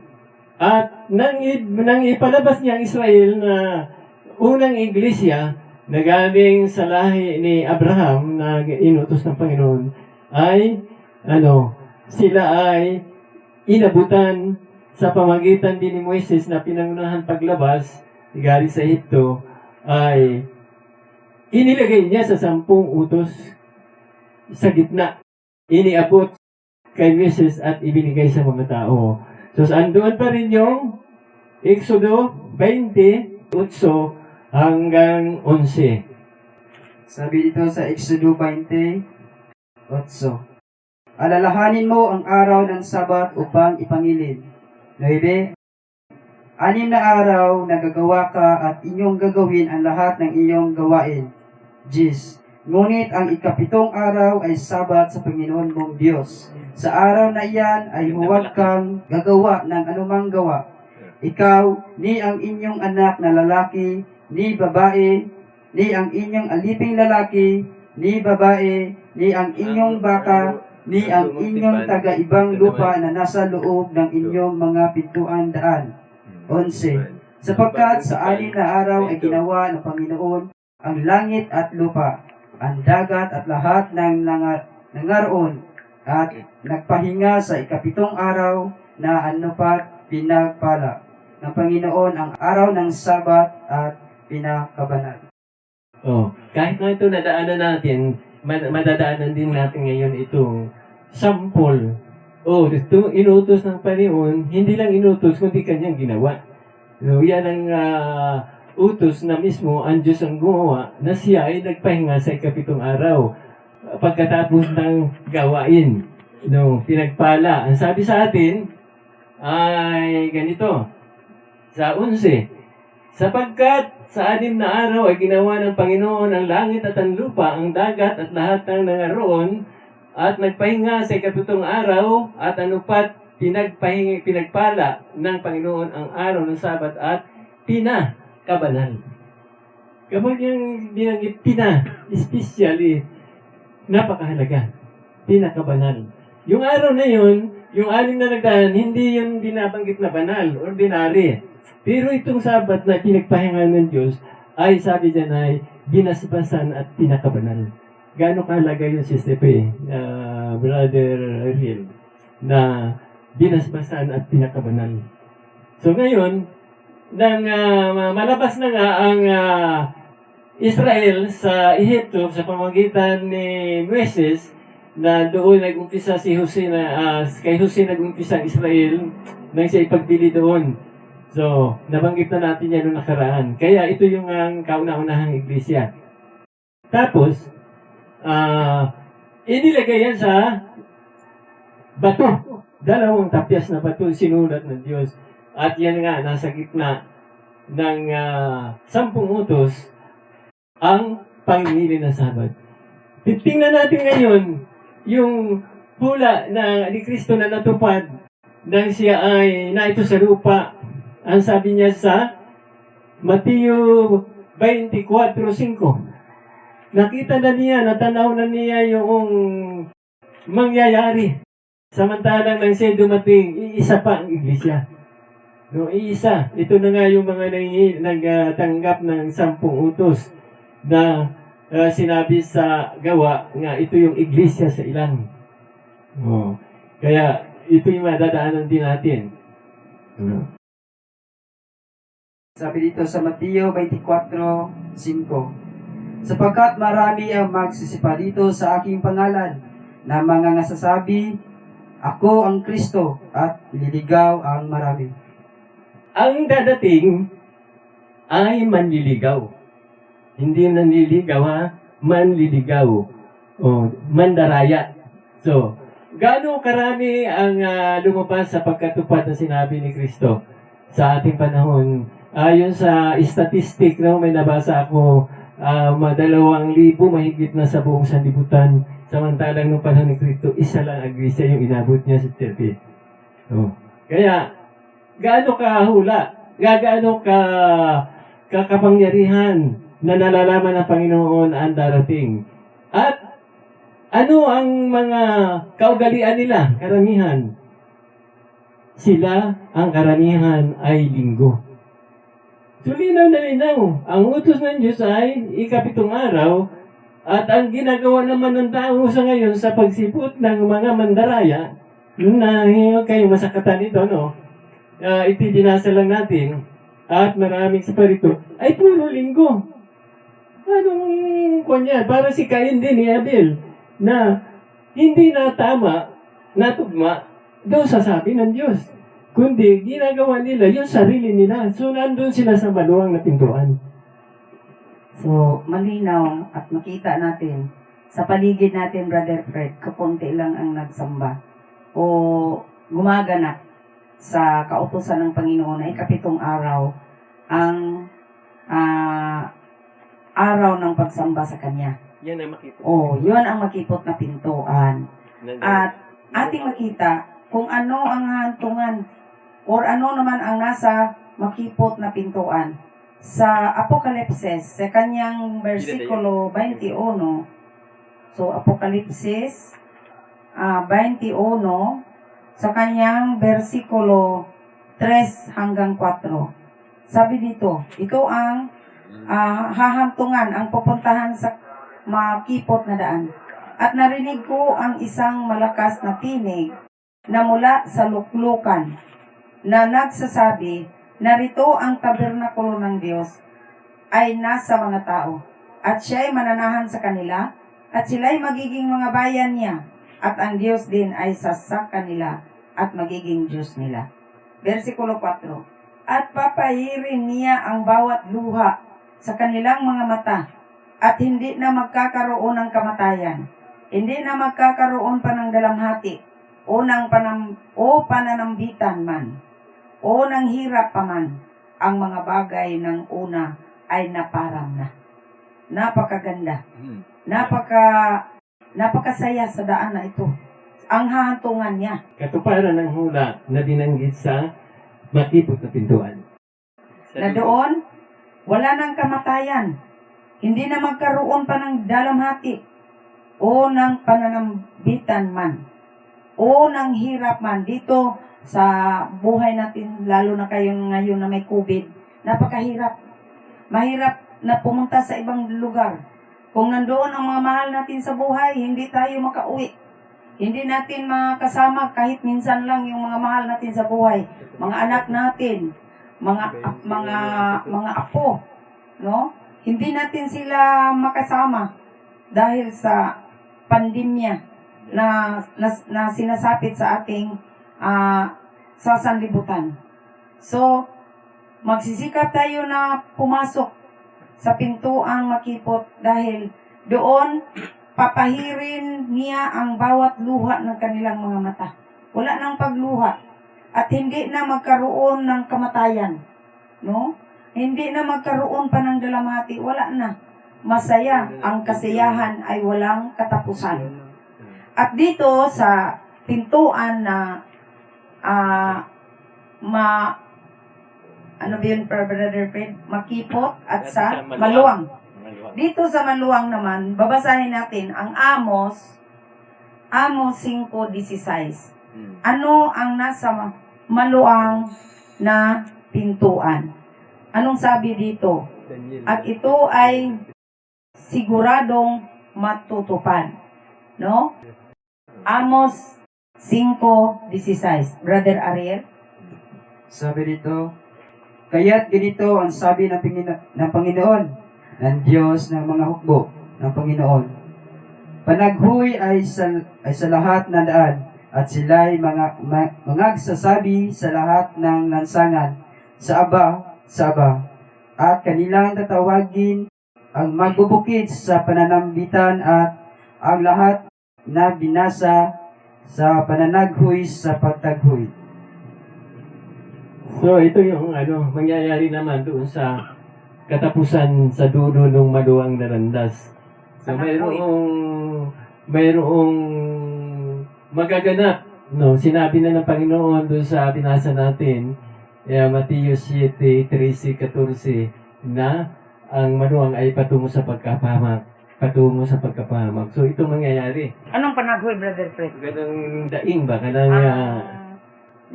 At nang ipalabas niya ang Israel na unang iglesia na galing sa lahi ni Abraham na inutos ng Panginoon, ay sila ay inabutan sa pamagitan din ni Moises na pinangunahan paglabas galing sa Ehipto, ay inilagay niya sa 10 utos sa gitna. Iniabot kay Moises at ibinigay sa mga tao. So, andoon pa rin yung Exodo 28 hanggang 11. Sabi dito sa Exodo 28, alalahanin mo ang araw ng Sabat upang ipangilin. 9. 6 na araw na gagawa ka at inyong gagawin ang lahat ng iyong gawain. 10. Ngunit ang ikapitong araw ay Sabat sa Panginoon mong Diyos. Sa araw na iyan ay huwag kang gagawa ng anumang gawa. Ikaw, ni ang inyong anak na lalaki, ni babae, ni ang inyong aliping lalaki, ni babae, ni ang inyong baka, ni ang inyong taga-ibang lupa na nasa loob ng inyong mga pintuan daan. 11. Sapagkat sa 6 na araw ay ginawa ng Panginoon ang langit at lupa, ang dagat at lahat ng nangaroon, at nagpahinga sa ikapitong araw na anupat pinagpala ng Panginoon ang araw ng Sabat at pinakabanal. Kahit na ito nadaanan natin, madadaanan din natin ngayon itong sample. Ito inutos ng Panginoon, hindi lang inutos, kundi kanyang ginawa. Yan ang utos na mismo ang Diyos ang gumawa, na siya ay nagpahinga sa ikapitong araw pagkatapos ng gawain. Pinagpala. Ang sabi sa atin ay ganito, sa 11, sapagkat sa 6 na araw ay ginawa ng Panginoon ang langit at ang lupa, ang dagat at lahat ng nangaroon, at nagpahinga sa ikapitong araw, at anupat pinagpala ng Panginoon ang araw ng Sabat at pinakabanal. Kapag yung binanggit especially, napakahalaga. Pinakabanal. Yung araw na yun, yung 6 na nagdaan, hindi yun binabanggit na banal, ordinary. Pero itong Sabat na pinagpahinga ng Diyos, ay sabi dyan ay binasbasan at pinakabanal. Gaano kahalaga yun si Stepe, Brother Ariel, na binasbasan at pinakabanal. So ngayon, nang malabas na nga ang Israel sa Ehipto sa pamagitan ni Moises, na doon nag-umpisa kay Jose nag-umpisa ang Israel nang siya ipagpili doon. So, nabanggit na natin yan noong nakaraan. Kaya ito yung kauna-unahang iglesia. Tapos, inilagay yan sa bato. 2 tapyas na bato sinulat ng Diyos. At yan nga, nasa gitna ng 10 utos ang pangingili ng Sabat. Tingnan natin ngayon yung hula ni Kristo na natupad nang siya ay naito sa lupa. Ang sabi niya sa Mateo 24:5, nakita na niya, natanaw na niya yung mangyayari. Samantalang nang siya dumating, iisa pa ang iglesia. Iisa. Ito na nga yung mga nagtanggap ng 10 utos na sinabi sa gawa nga ito yung iglesia sa ilang. Kaya ito yung madadaanan din natin. Sabi dito sa Mateo 24:5, sapagkat marami ang magsisipa dito sa aking pangalan na mga nasasabi, ako ang Kristo, at liligaw ang marami. Ang dadating ay manliligaw. Hindi nanliligaw ha, manliligaw. O, mandaraya. So, gaano karami ang lumabas sa pagkatupad na sinabi ni Kristo sa ating panahon? Ayon sa statistic, no, may nabasa ako, 2,000 mahigit na sa buong sanlibutan. Samantalang nung panahon ni Kristo, isa lang ang iglesia yung inabot niya sa church. So, kaya, gaano kahula, gaano kakapangyarihan na nalalaman ng Panginoon ang darating. At ano ang mga kaugalian nila, karamihan? Sila, ang karamihan ay linggo. So, linaw na linaw. Ang utos ng Diyos ay ikapitong araw, at ang ginagawa naman ng tao sa ngayon sa pagsipot ng mga mandaraya, na kayo masakatan ito, no? Itidinasa lang natin, at maraming sa parito, ay puro linggo. Anong kanya? Para si Cain din ni Abel, na hindi na tama, natugma, doon sa sabi ng Diyos. Kundi, ginagawa nila yung sarili nila. So, nandun sila sa maluwang na pintuan. So, malinaw at makita natin sa paligid natin, Brother Fred, kapunti lang ang nagsamba o gumaganap sa kautusan ng Panginoon na ikapitong araw ang araw ng pagsamba sa Kanya. Yan ang makita. Yun ang makipot na pintuan. At ating makita kung ano ang hantungan or ano naman ang nasa makipot na pintuan. Sa Apokalipsis, sa kanyang versikulo 21, so Apokalipsis 21, sa kanyang versikulo 3 hanggang 4. Sabi dito, ito ang hahantungan, ang pupuntahan sa makipot na daan. At narinig ko ang isang malakas na tinig na mula sa luklukan na nagsasabi, narito ang tabernakulo ng Diyos ay nasa mga tao, at siya ay mananahan sa kanila, at sila ay magiging mga bayan niya, at ang Diyos din ay sa kanila, at magiging Diyos nila. Versikulo 4, at papahirin niya ang bawat luha sa kanilang mga mata, at hindi na magkakaroon ng kamatayan, hindi na magkakaroon pa ng dalamhati, o pananambitan man, o ng hirap pa man. Ang mga bagay ng una ay naparang na. Napakaganda. Napakasaya sa daan na ito. Ang hahantungan niya. Katuparan ng hula na dinanggit sa makipot na pintuan. Na doon, wala nang kamatayan. Hindi na magkaroon pa ng dalamhati, o ng pananambitan man, o ng hirap man. Dito, sa buhay natin, lalo na kayo ngayon na may COVID, napakahirap. Mahirap na pumunta sa ibang lugar. Kung nandoon ang mga mahal natin sa buhay, hindi tayo makauwi. Hindi natin makasama kahit minsan lang yung mga mahal natin sa buhay. Mga anak natin, mga apo, no? Hindi natin sila makasama dahil sa pandemya na sinasapit sa ating sa sanlibutan. So, magsisikap tayo na pumasok sa pintuang makipot dahil doon papahirin niya ang bawat luha ng kanilang mga mata. Wala nang pagluha at hindi na magkaroon ng kamatayan. No? Hindi na magkaroon pa ng dalamhati. Wala na. Masaya. Ang kasiyahan ay walang katapusan. At dito sa pintuan na ano ba yun, Brother Fred? Makipot at sa maluwang. Dito sa maluwang naman, babasahin natin ang Amos 5:16. Ano ang nasa maluwang na pintuan? Anong sabi dito? At ito ay siguradong matutupad. No? Amos 5:16. Brother Ariel? Sabi dito, Kaya't ganito ang sabi ng Panginoon, ng Diyos ng mga hukbo ng Panginoon. Panaghoy ay sa lahat ng daan, at sila'y mangagsasabi sa lahat ng lansangan, sa aba, at kanilang tatawagin ang magbubukid sa pananambitan at ang lahat na binasa sa pananaghoy sa pagtaghoy. So ito yung mangyayari naman doon sa katapusan sa dulo ng maluwang na landas. So mayroong magaganap, no? Sinabi na ng Panginoon doon sa binasa natin, Mateo 7:13-14, na ang maluwang ay patungo sa pagkapahamak. So ito mangyayari. Anong panaghoy, Brother Fred? Ganang daing ba? Ganang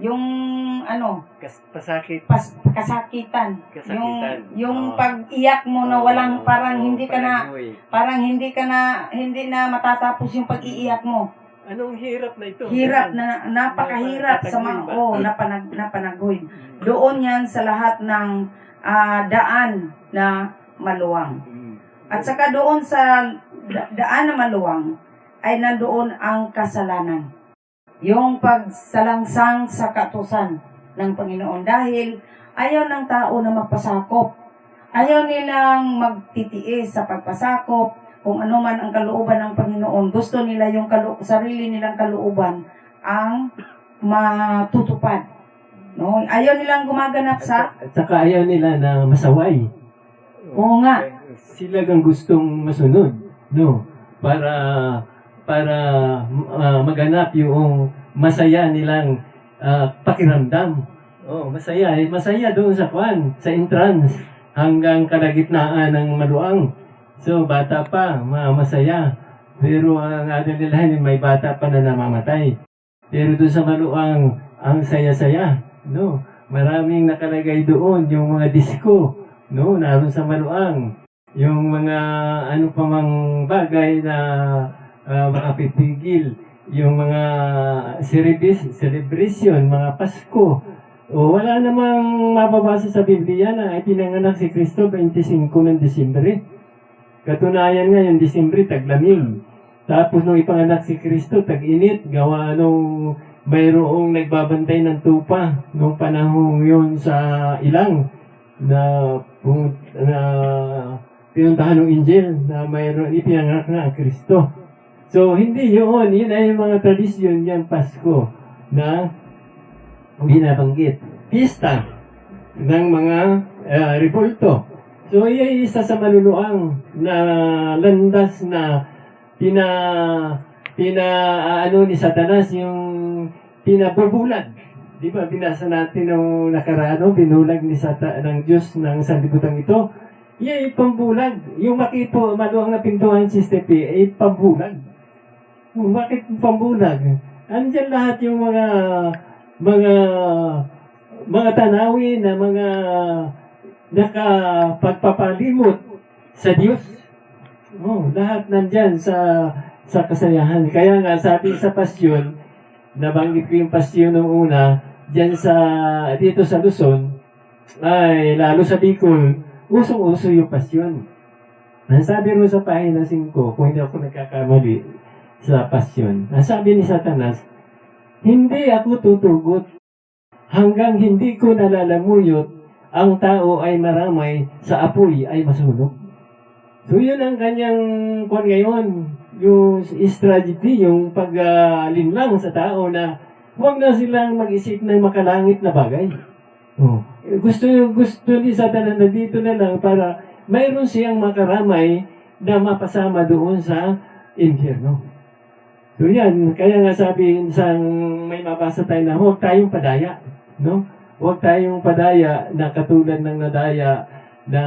Yung pasakit. Kasakitan. Kasakitan. Yung pag-iyak mo na walang parang hindi na matatapos yung pag-iiyak mo. Anong hirap na ito? Hirap na napakahirap sa mga napanaghoy. Doon yan sa lahat ng daan na maluwang. At saka doon sa daan na maluwang ay nandoon ang kasalanan. Yung pagsalangsang sa katusan ng Panginoon. Dahil ayaw ng tao na magpasakop. Ayaw nilang magtitiis sa pagpasakop. Kung ano man ang kalooban ng Panginoon. Gusto nila yung sarili nilang kalooban ang matutupad. No? Ayaw nilang gumaganap sa... At saka ayaw nila na masaway. Oo nga. Sila ang gustong masunod. No? Para maganap yung masaya nilang pakiramdam. Masaya doon sa sa entrance hanggang kalagitnaan ng maluang. So bata pa, masaya. Pero ang alalahanin may bata pa na namamatay. Pero doon sa maluang, ang saya-saya. No? Maraming nakalagay doon yung mga disco, no? Naroon sa maluang. Yung mga pamang bagay na makapipigil, yung mga celebration, mga Pasko. Wala namang mababasa sa Biblia na ipinanganak si Kristo 25 ng Disyembre. Katunayan nga yung Disyembre, taglamig. Tapos nung ipanganak si Kristo, tag-init, gawa nung mayroong nagbabantay ng tupa nung panahon yun sa ilang na pinuntahan ng Injil na mayroong ipinanganak na ang Kristo. So, hindi yun. Yun ay mga tradisyon niyang Pasko na binabanggit. Pista ng mga revolto. So, iyan isa sa maluluang na landas na ni Satanas yung pinabubulag. Di ba, binasa natin nung nakaraan, binulag ng Diyos ng sanlibutan ito. Iyan ay pambulag. Yung maluwang na pintuan si Stepe ay pambulag. Bakit pambulag? Andiyan lahat yung mga tanawin na mga nakapagpapalimot sa Diyos. Lahat nandyan sa kasayahan. Kaya nga sabi sa pasyon, nabanggit ko yung pasyon nung una, dito sa Luzon, ay lalo sa Bicol, usong-uso yung pasyon. Ang sabi mo sa pahina 5, kung hindi ako nagkakamali, sa pasyon. Ang sabi ni Satanas, hindi ako tutugot hanggang hindi ko nalalamuyot ang tao ay maramay, sa apoy ay masunog. So yun ang kanyang ngayon, yung strategy, yung paglinlang sa tao na huwag na silang mag-isip ng makalangit na bagay. Gusto ni Satanas na dito na lang para mayroon siyang makaramay na mapasama doon sa impyerno. So yan, kaya nga sabi, may mabasa tayo na huwag tayong padaya. No? Huwag tayong padaya na katulad ng nadaya na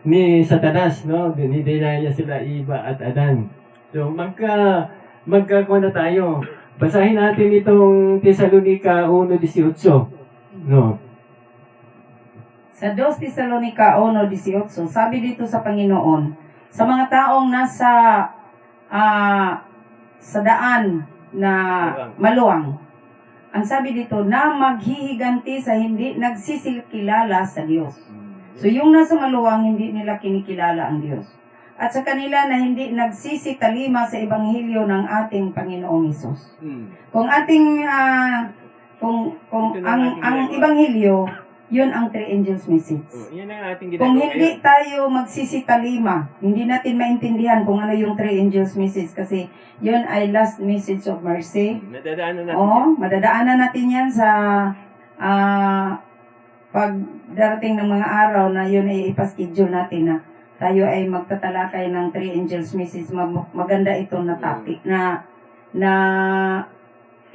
ni Satanas, no? Dinidinaya sila Eva at Adan. So magkakuha na tayo. Basahin natin itong Tesalonica 1:18. No? Sa 2 Tesalonica 1:18, sabi dito sa Panginoon, sa mga taong nasa sa daan na maluwang, ang sabi dito, na maghihiganti sa hindi nagsisikilala sa Diyos. So yung nasa maluwang, hindi nila kinikilala ang Diyos. At sa kanila na hindi nagsisitalima sa ebanghelyo ng ating Panginoong Hesus. Kung ating kung ang ebanghelyo, yun ang three angels message. Yan ang ating Kung ginagawa hindi tayo magsisitalima, hindi natin maintindihan kung ano yung three angels message kasi yun ay last message of mercy. Nadadaanan natin. Oo, madadaanan natin yan sa pag darating ng mga araw na yun ay ipaschedule natin na tayo ay magtatalakay ng three angels message. Maganda itong na topic na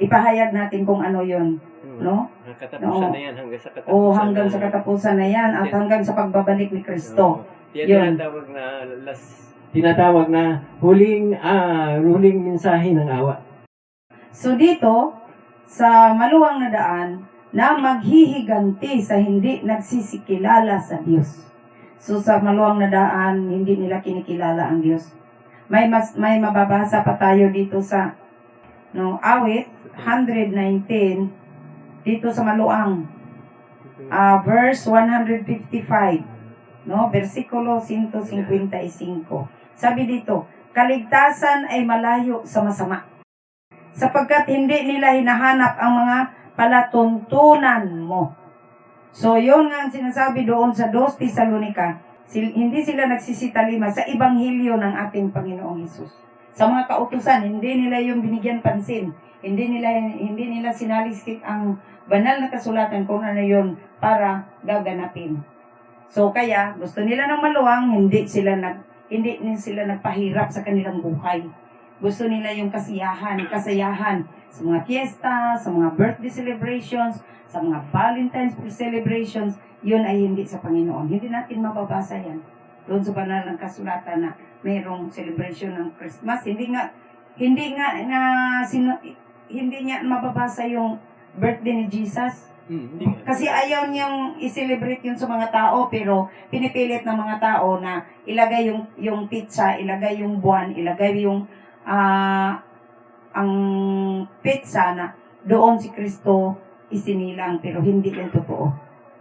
ipahayag natin kung ano yun. No? Katapusan na yan, hanggang sa katapusan. O hanggang sa katapusan na yan at hanggang sa pagbabalik ni Kristo. Yan tinatawag na huling mensahe ng awa. So dito, sa maluwang na daan, na maghihiganti sa hindi nagsisikilala sa Diyos. So sa maluwang na daan, hindi nila kinikilala ang Diyos. May mababasa pa tayo dito sa awit 119 dito sa maluang verse 155 versikulo 155. Sabi dito, kaligtasan ay malayo sa masama sapagkat hindi nila hinahanap ang mga palatuntunan mo. So yun nga ang sinasabi doon sa 2 Tesalonica, hindi sila nagsisitalima sa ebanghelyo ng ating Panginoong Hesus. Sa mga kautusan, hindi nila yung binigyan pansin. Hindi nila sinaliskik ang banal na kasulatan kung ano yun para gaganapin. So kaya gusto nila ng maluwang, hindi sila nagpahirap sa kanilang buhay. Gusto nila yung kasayahan sa mga fiesta, sa mga birthday celebrations, sa mga Valentine's celebrations, yun ay hindi sa Panginoon. Hindi natin mababasa yan. Doon sa banal ng kasulatan na mayroong celebration ng Christmas, hindi niya mababasa yung birthday ni Jesus. Kasi ayaw niyang i-celebrate yun sa mga tao, pero pinipilit ng mga tao na ilagay yung pizza, ilagay yung buwan, ilagay yung ang pizza na doon si Kristo isinilang, pero hindi yan totoo.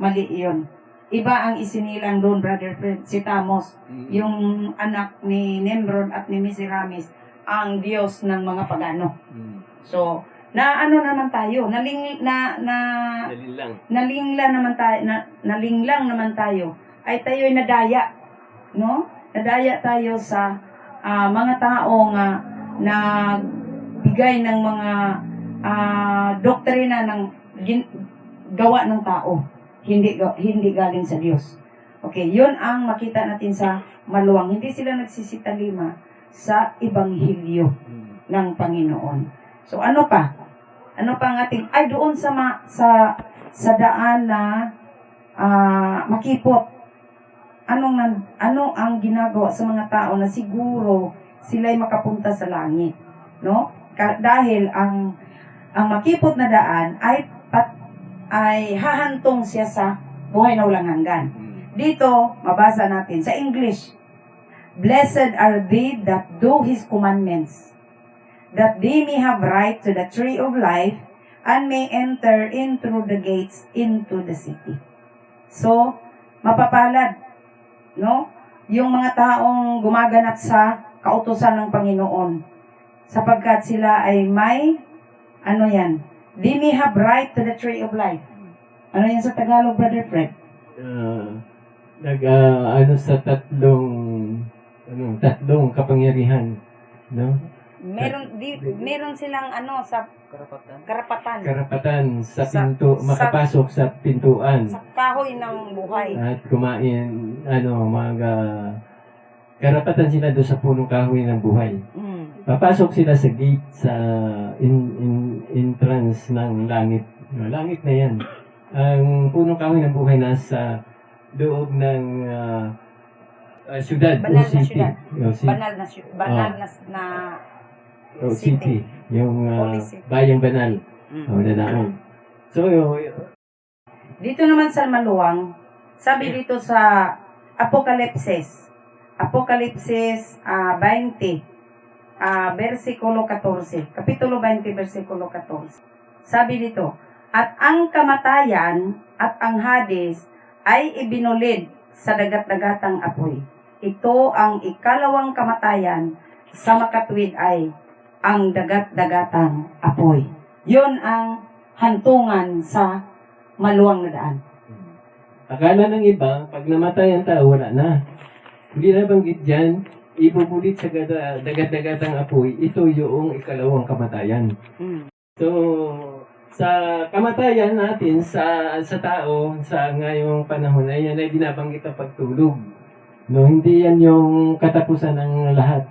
Mali yun. Iba ang isinilang doon, brother friend, si Tamos, yung anak ni Nimrod at ni Miseramis, ang Diyos ng mga pagano. So, naman tayo, nalinglang naman tayo, ay tayo'y nadaya, no? Nadaya tayo sa mga taong nagbigay ng mga doktrina ng gawa ng tao, hindi galing sa Diyos. Okay, yun ang makita natin sa maluwang. Hindi sila nagsisitalima sa ebanghelyo ng Panginoon. So ano pa? Ano pa ang ating doon sa daan na makipot. Ano ang ginagawa sa mga tao na siguro sila'y makapunta sa langit, no? Dahil ang makipot na daan ay hahantong siya sa buhay na walang hanggan. Dito, mabasa natin sa English, blessed are they that do His commandments, that they may have right to the tree of life, and may enter in through the gates into the city. So, mapapalad, no? Yung mga taong gumaganap sa kautusan ng Panginoon, sapagkat sila ay may, they may have right to the tree of life. Ano yan sa Tagalog, Brother Fred? Sa tatlong kapangyarihan, no? Meron silang sa karapatan sa makapasok sa pintuan. Sa kahoy ng buhay. At kumain, karapatan sila doon sa punong kahoy ng buhay. Papasok sila sa gate, sa entrance ng langit. Langit na yan. Ang punong kahoy ng buhay nasa loob ng syudad o city. Banal na city. Yung bayang banal. So, dito naman sa maluwang, sabi dito sa Apokalipsis 20, versikulo 14. Kapitulo 20, versikulo 14. Sabi dito, at ang kamatayan at ang Hades ay ibinulid sa dagat-dagatang apoy. Ito ang ikalawang kamatayan, sa makatuwid ay ang dagat-dagatang apoy. Yun ang hantungan sa maluwang na daan. Akala ng iba, pag namatay ang tao, wala na. Hindi na banggit dyan, ibubulit sa dagat-dagatang apoy, ito yung ikalawang kamatayan. So, sa kamatayan natin, sa tao, sa ngayong panahon, ay yan ay binabanggit ang pagtulog. No, hindi yan yung katapusan ng lahat.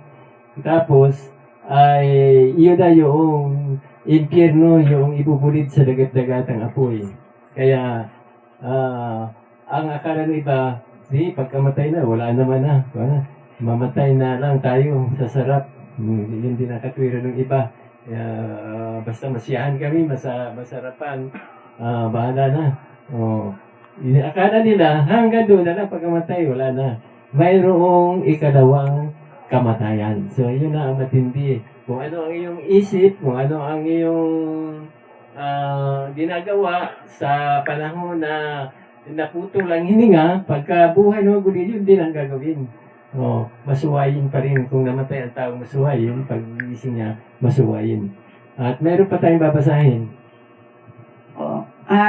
Tapos, ay yun na yung impyerno, yung ibubulit sa dagat-dagatang apoy. Kaya, ang akala ng iba, pagkamatay na, wala naman na. Mamatay na lang tayo sa sarap. Yun din ang katwiran ng iba. Basta masiyahan kami, masarapan, bahala na. Akala nila, hanggang doon na lang pagkamatay, wala na. Mayroong ikalawang kamatayan. So, yun na ang matindi. Kung ano ang iyong isip, kung ano ang iyong ginagawa sa panahon na naputol ang hininga, pagka buhay mo guli, yun din ang gagawin. Masuwayin pa rin. Kung namatay ang tao, masuwayin. Pag gising niya, masuwayin. At meron pa tayong babasahin.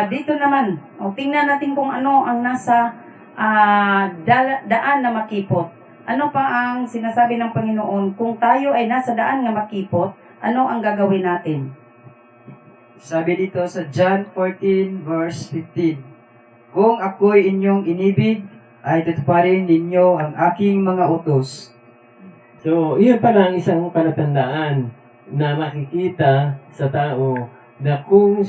Dito naman, tingnan natin kung ano ang nasa daan na makipot. Ano pa ang sinasabi ng Panginoon? Kung tayo ay nasa daan na makipot, ano ang gagawin natin? Sabi dito sa John 14 verse 15, kung ako'y inyong inibig, ay tutuparin ninyo ang aking mga utos. So, iyon pala ang isang palatandaan na makikita sa tao na kung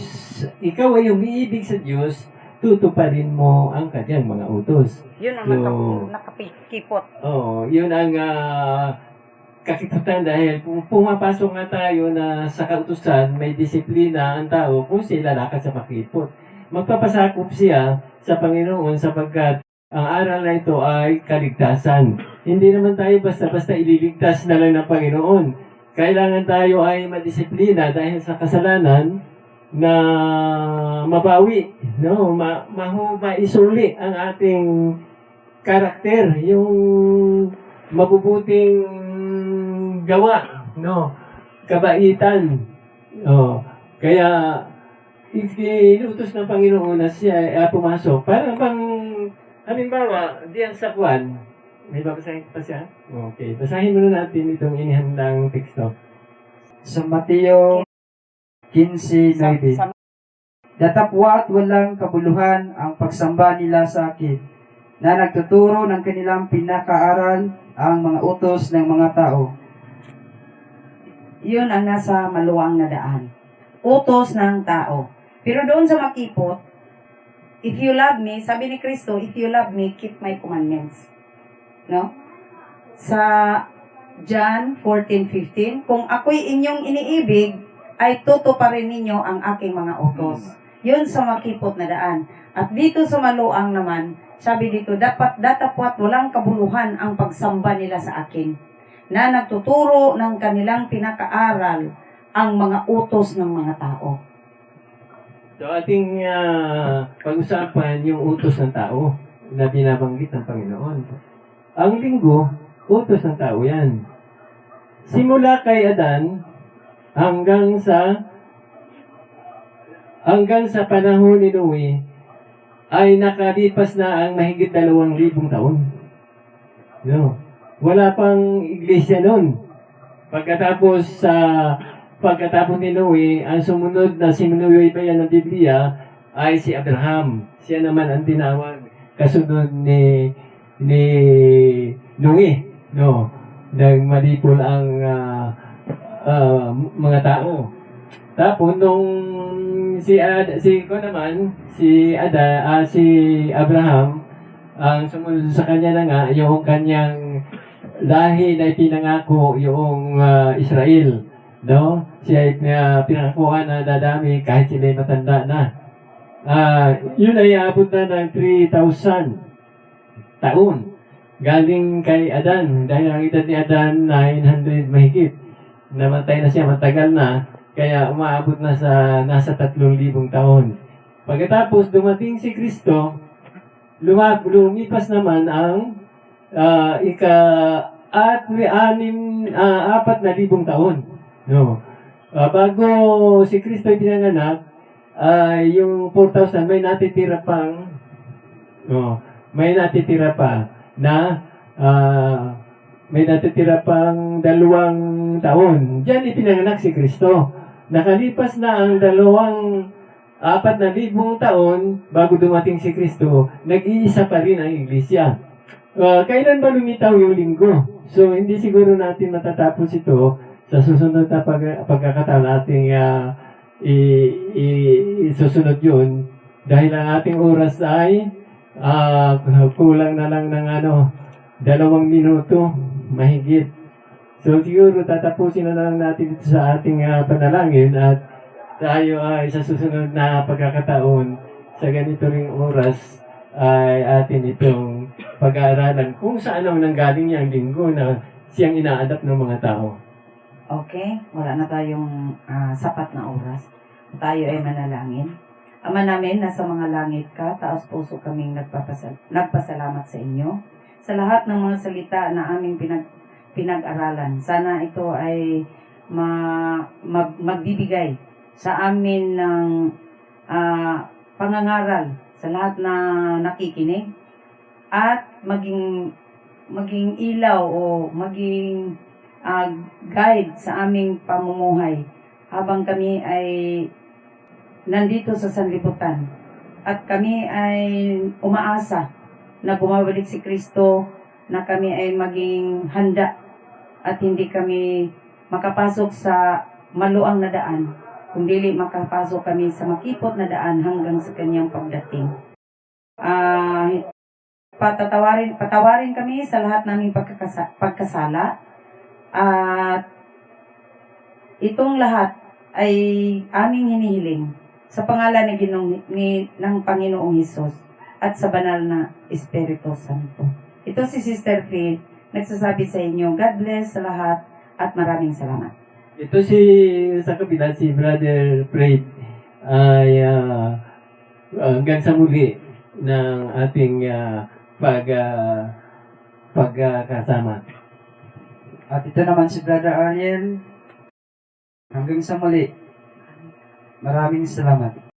ikaw ay umiibig sa Diyos, tutuparin mo ang kanyang mga utos. Yun ang nakapikipot. Yun ang kakiputan dahil kung pumapasok nga tayo na sa kautusan, may disiplina ang tao kung sila lakad sa makipot. Magpapasakop siya sa Panginoon sapagkat ang aral na ito ay kaligtasan. Hindi naman tayo basta-basta ililigtas na lang ng Panginoon. Kailangan tayo ay madisiplina dahil sa kasalanan na mabawi, no? Maisuli ang ating karakter, yung mabubuting gawa, no? Kabaitan. Kaya inutos ng Panginoon na siya pumasok. Parang halimbawa, diyan sa Juan, may babasahin pa siya? Okay, basahin muna natin itong inihandang teksto. Sa Mateo 15:9, datapwat walang kabuluhan ang pagsamba nila sa akin, na nagtuturo ng kanilang pinakaaral ang mga utos ng mga tao. Yun ang nasa maluwang na daan. Utos ng tao. Pero doon sa makipot, if you love me, sabi ni Kristo, if you love me, keep my commandments. No? Sa John 14:15, kung ako'y inyong iniibig, ay tutuparin ninyo ang aking mga utos. Yun sa makipot na daan. At dito sa maluang naman, sabi dito, datapwat walang kabuluhan ang pagsamba nila sa akin, na nagtuturo ng kanilang pinakaaral ang mga utos ng mga tao. So ating pag-usapan yung utos ng tao na binabanggit ng Panginoon. Ang linggo, utos ng tao yan. Simula kay Adan hanggang sa panahon ni Noe ay nakalipas na ang mahigit 2,000 taon. No. Wala pang iglesia noon. Pagkatapos ni Noe, ang sumunod na sinunoy pa yan ng Biblia ay si Abraham. Siya naman ang tinawag kasunod ni Noe. No. Nang malipol ang mga tao. Tapos nung si Abraham, ang sumunod sa kanya na nga, yung kanyang lahi na ipinangako yung Israel. No? Siya ay pinangakuhan na dadami kahit sila ay matanda na. Yun ay abot na ng 3,000 taon. Galing kay Adan. Dahil ang edad ni Adan, 900 mahigit. Namatay na siya, matagal na. Kaya umaabot na sa nasa 3,000 taon. Pagkatapos dumating si Kristo, lumipas naman ang apat na libong taon. No. Bago si Kristo pinanganak, yung 4,000 may natitira pa na may natitira pang 2 taon. Diyan ipinanganak si Kristo. Nakalipas na ang 4,000 taon bago dumating si Kristo, nag-iisa pa rin ang iglesia. Kailan ba lumitaw yung linggo? So, hindi siguro natin matatapos ito sa susunod na pagkakataon nating isusunod yun dahil ang ating oras ay kulang na lang ng 2 minuto mahigit. So siguro tatapusin na lang natin ito sa ating panalangin at tayo ay sa susunod na pagkakataon sa ganito ring oras ay atin itong pag-aaralan kung saan ang nanggaling niyang linggo na siyang ina-adapt ng mga tao. Okay, wala na tayong sapat na oras. Tayo ay manalangin. Ama namin, nasa mga langit ka, taos puso kaming nagpasalamat sa inyo sa lahat ng mga salita na aming pinag-aralan. Sana ito ay magbibigay sa amin ng pangangaral sa lahat na nakikinig at maging ilaw o maging guide sa aming pamumuhay habang kami ay nandito sa sanlibutan at kami ay umaasa na bumabalik si Kristo, na kami ay maging handa at hindi kami makapasok sa maluang na daan, kundi makapasok kami sa makipot na daan hanggang sa kanyang pagdating. Patawarin kami sa lahat naming pagkasala at itong lahat ay aming hinihiling sa pangalan ng Panginoong Hesus at sa banal na Espiritu Santo. Ito si Sister Faith, nagsasabi sa inyo, God bless sa lahat at maraming salamat. Ito sa kabila, si Brother Fred ay hanggang sa muli ng ating pagkasama. At ito naman si Brother Ariel. Hanggang sa muli. Maraming salamat.